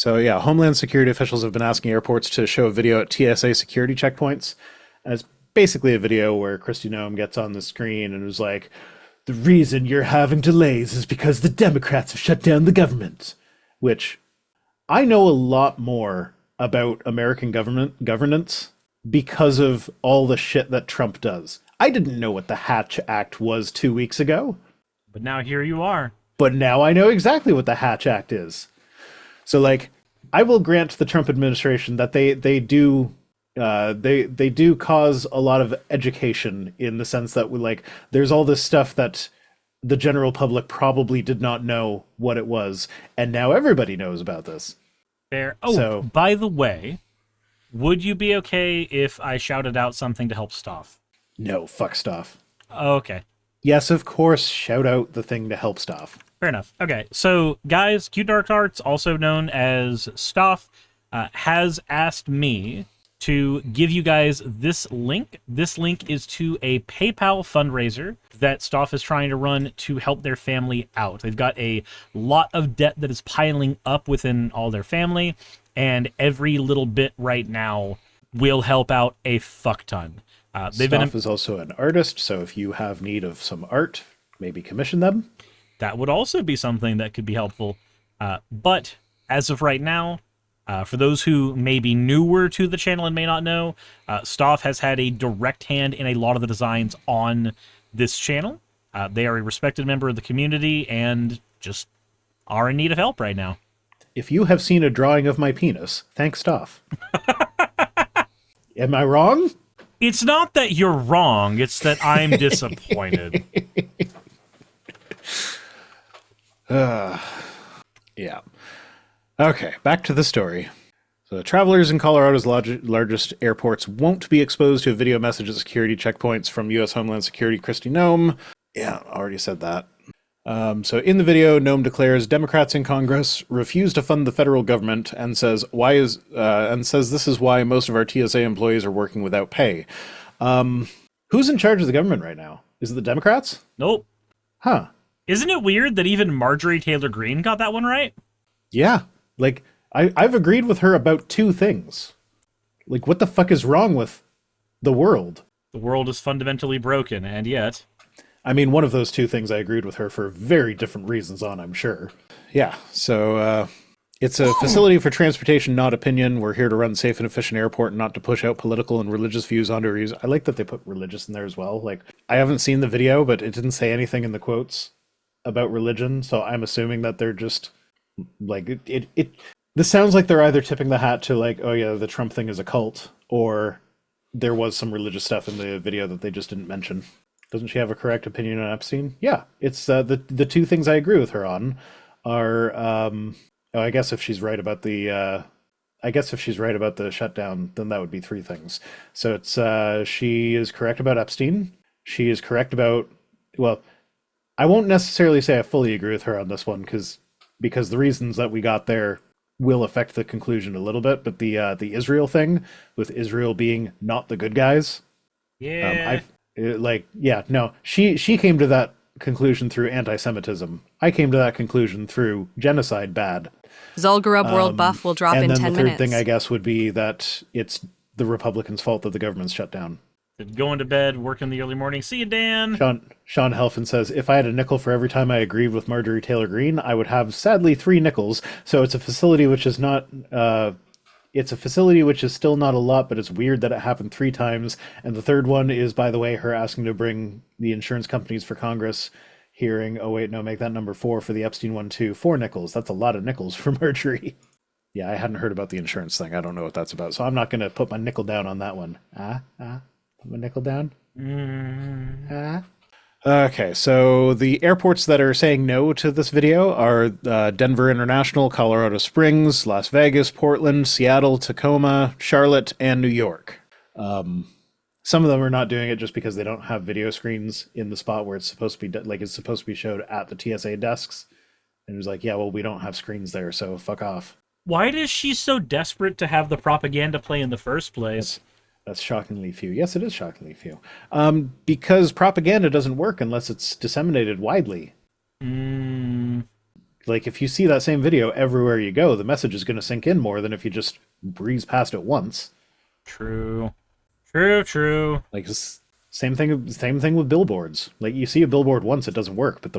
So yeah, Homeland Security officials have been asking airports to show a video at TSA security checkpoints. And it's basically a video where Kristi Noem gets on the screen and is like, the reason you're having delays is because the Democrats have shut down the government. Which, I know a lot more about American governance because of all the shit that Trump does. I didn't know what the Hatch Act was 2 weeks ago. But now here you are. But now I know exactly what the Hatch Act is. So, like, I will grant the Trump administration that they do cause a lot of education in the sense that there's all this stuff that the general public probably did not know what it was, and now everybody knows about this. Fair. Oh, so, by the way, would you be okay if I shouted out something to help Stoff? No, fuck Stoff. Okay. Yes, of course, shout out the thing to help Stoff. Fair enough. Okay, so guys, Q Dark Arts, also known as Stoff, has asked me to give you guys this link. This link is to a PayPal fundraiser that Stoff is trying to run to help their family out. They've got a lot of debt that is piling up within all their family, and every little bit right now will help out a fuck ton. Stoff is also an artist, so if you have need of some art, maybe commission them. That would also be something that could be helpful. But as of right now, for those who may be newer to the channel and may not know, Stoff has had a direct hand in a lot of the designs on this channel. They are a respected member of the community and just are in need of help right now. If you have seen a drawing of my penis, thank Stoff. Am I wrong? It's not that you're wrong, it's that I'm disappointed. Yeah. Okay, back to the story. So travelers in Colorado's largest airports won't be exposed to a video message at security checkpoints from U.S. Homeland Security Kristi Noem. Yeah, already said that. So in the video, Noem declares Democrats in Congress refuse to fund the federal government and says this is why most of our TSA employees are working without pay. Who's in charge of the government right now? Is it the Democrats? Nope. Huh. Isn't it weird that even Marjorie Taylor Greene got that one right? Yeah. Like, I've agreed with her about two things. Like, what the fuck is wrong with the world? The world is fundamentally broken, and yet... I mean, one of those two things I agreed with her for very different reasons on, I'm sure. Yeah, so it's a facility for transportation, not opinion. We're here to run safe and efficient airport, not to push out political and religious views onto our users. I like that they put religious in there as well. Like, I haven't seen the video, but it didn't say anything in the quotes about religion, so I'm assuming that they're just, like, this sounds like they're either tipping the hat to, like, oh yeah, the Trump thing is a cult, or there was some religious stuff in the video that they just didn't mention. Doesn't she have a correct opinion on Epstein? Yeah, it's the two things I agree with her on are I guess if she's right about the shutdown, then that would be three things. So it's she is correct about Epstein. She is correct about, well, I won't necessarily say I fully agree with her on this one because the reasons that we got there will affect the conclusion a little bit. But the Israel thing, with Israel being not the good guys, yeah. She came to that conclusion through anti-Semitism. I came to that conclusion through genocide bad. Zolgarub World Buff will drop in 10 minutes. And then the third thing, I guess, would be that it's the Republicans' fault that the government's shut down. Going to bed, work in the early morning. See you, Dan. Sean Helfand says, if I had a nickel for every time I agreed with Marjorie Taylor Greene, I would have, sadly, 3 nickels. So it's a facility which is not... It's a facility which is still not a lot, but it's weird that it happened 3 times. And the third one is, by the way, her asking to bring the insurance companies for Congress hearing, oh wait, no, make that number 4 for the Epstein one too. 4 nickels. That's a lot of nickels for Marjorie. Yeah, I hadn't heard about the insurance thing. I don't know what that's about. So I'm not going to put my nickel down on that one. Put my nickel down. Okay, so the airports that are saying no to this video are Denver International, Colorado Springs, Las Vegas, Portland, Seattle, Tacoma, Charlotte, and New York. Some of them are not doing it just because they don't have video screens in the spot where it's supposed to be, it's supposed to be showed at the TSA desks. And it was like, yeah, well, we don't have screens there, so fuck off. Why is she so desperate to have the propaganda play in the first place? That's shockingly few. Yes, it is shockingly few. Because propaganda doesn't work unless it's disseminated widely. Like, if you see that same video everywhere you go, the message is going to sink in more than if you just breeze past it once. True. True. Like, same thing with billboards. Like, you see a billboard once, it doesn't work, but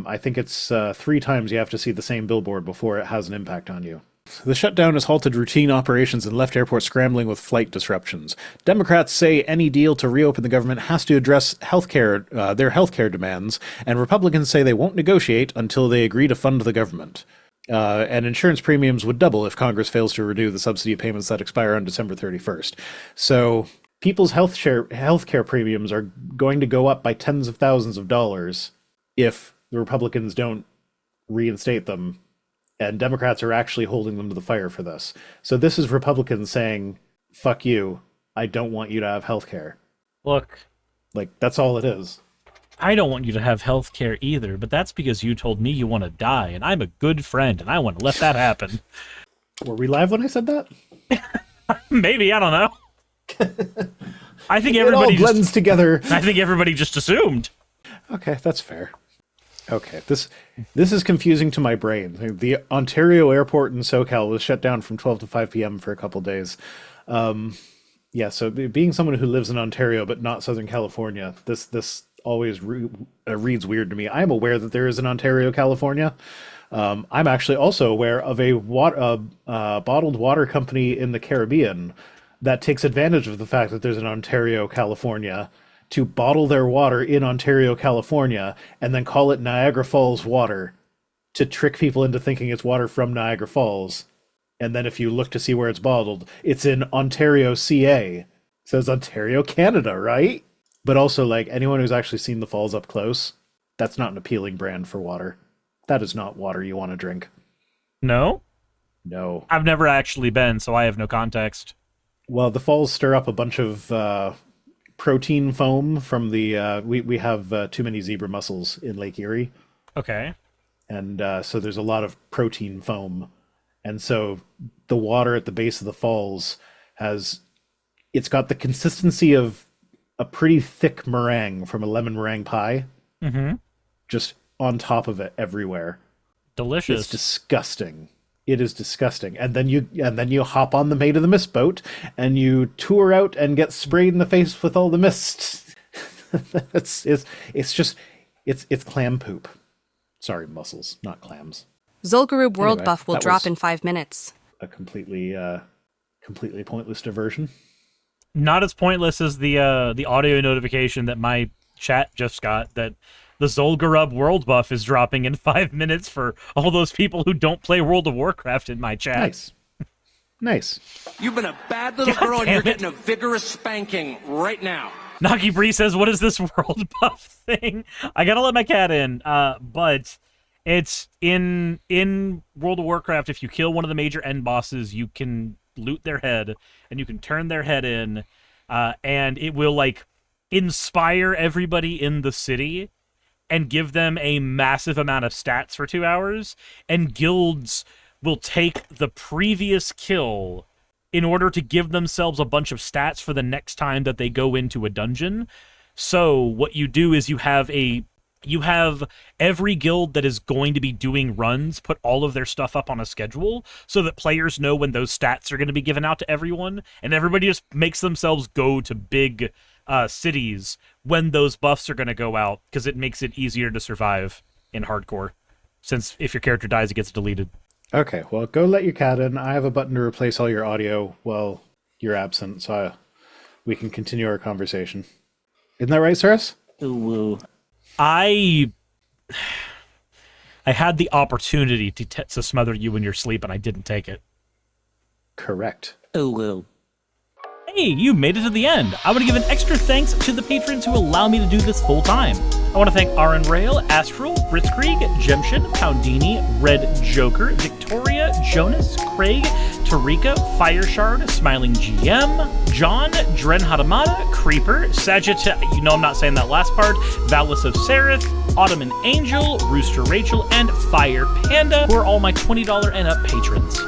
I think it's 3 times you have to see the same billboard before it has an impact on you. The shutdown has halted routine operations and left airports scrambling with flight disruptions. Democrats say any deal to reopen the government has to address their healthcare demands, and Republicans say they won't negotiate until they agree to fund the government. And insurance premiums would double if Congress fails to renew the subsidy payments that expire on December 31st. So people's healthcare premiums are going to go up by tens of thousands of dollars if the Republicans don't reinstate them. And Democrats are actually holding them to the fire for this. So this is Republicans saying, fuck you, I don't want you to have health care. Look. Like, that's all it is. I don't want you to have health care either, but that's because you told me you want to die, and I'm a good friend, and I want to let that happen. Were we live when I said that? Maybe, I don't know. I think it all blends together. I think everybody just assumed. Okay, that's fair. Okay, this is confusing to my brain. The Ontario airport in SoCal was shut down from 12 to 5 p.m. for a couple days. So being someone who lives in Ontario but not Southern California, this always reads weird to me. I'm aware that there is an Ontario, California. I'm actually also aware of a bottled water company in the Caribbean that takes advantage of the fact that there's an Ontario, California, to bottle their water in Ontario, California, and then call it Niagara Falls water to trick people into thinking it's water from Niagara Falls. And then if you look to see where it's bottled, it's in Ontario, CA. It says Ontario, Canada, right? But also, like, anyone who's actually seen the falls up close, that's not an appealing brand for water. That is not water you want to drink. No? No. I've never actually been, so I have no context. Well, the falls stir up a bunch of protein foam from the we have too many zebra mussels in Lake Erie. Okay. And so there's a lot of protein foam, and so the water at the base of the falls it's got the consistency of a pretty thick meringue from a lemon meringue pie, just on top of it everywhere. Delicious. It's disgusting. It is disgusting. And then you hop on the Maid of the Mist boat and you tour out and get sprayed in the face with all the mist. It's clam poop. Sorry, mussels, not clams. Zolgarub World Anyway, Buff will that drop was in 5 minutes. A completely pointless diversion. Not as pointless as the audio notification that my chat just got that the Zolgarub World Buff is dropping in 5 minutes for all those people who don't play World of Warcraft in my chat. Nice. You've been a bad little girl and you're getting a vigorous spanking right now. Naki Bree says, what is this World Buff thing? I gotta let my cat in, but it's in World of Warcraft, if you kill one of the major end bosses, you can loot their head, and you can turn their head in, and it will, like, inspire everybody in the city and give them a massive amount of stats for 2 hours, and guilds will take the previous kill in order to give themselves a bunch of stats for the next time that they go into a dungeon. So what you do is you have every guild that is going to be doing runs put all of their stuff up on a schedule so that players know when those stats are going to be given out to everyone, and everybody just makes themselves go to big cities when those buffs are going to go out, because it makes it easier to survive in hardcore, since if your character dies, it gets deleted. Okay, well, go let your cat in. I have a button to replace all your audio while you're absent, so we can continue our conversation. Isn't that right, Suris? Ooh. I had the opportunity to smother you in your sleep, and I didn't take it. Correct. Ooh. Hey, you made it to the end. I want to give an extra thanks to the patrons who allow me to do this full time. I want to thank Aaron Rail, Astral, Britzkrieg, Jemshin, Poundini, Red Joker, Victoria, Jonas, Craig, Tarika, Fireshard, Smiling GM, John, Dren Hadamada, Creeper, Sagitt, you know I'm not saying that last part, Valis of Sereth, Ottoman Angel, Rooster Rachel, and Fire Panda, who are all my $20 and up patrons.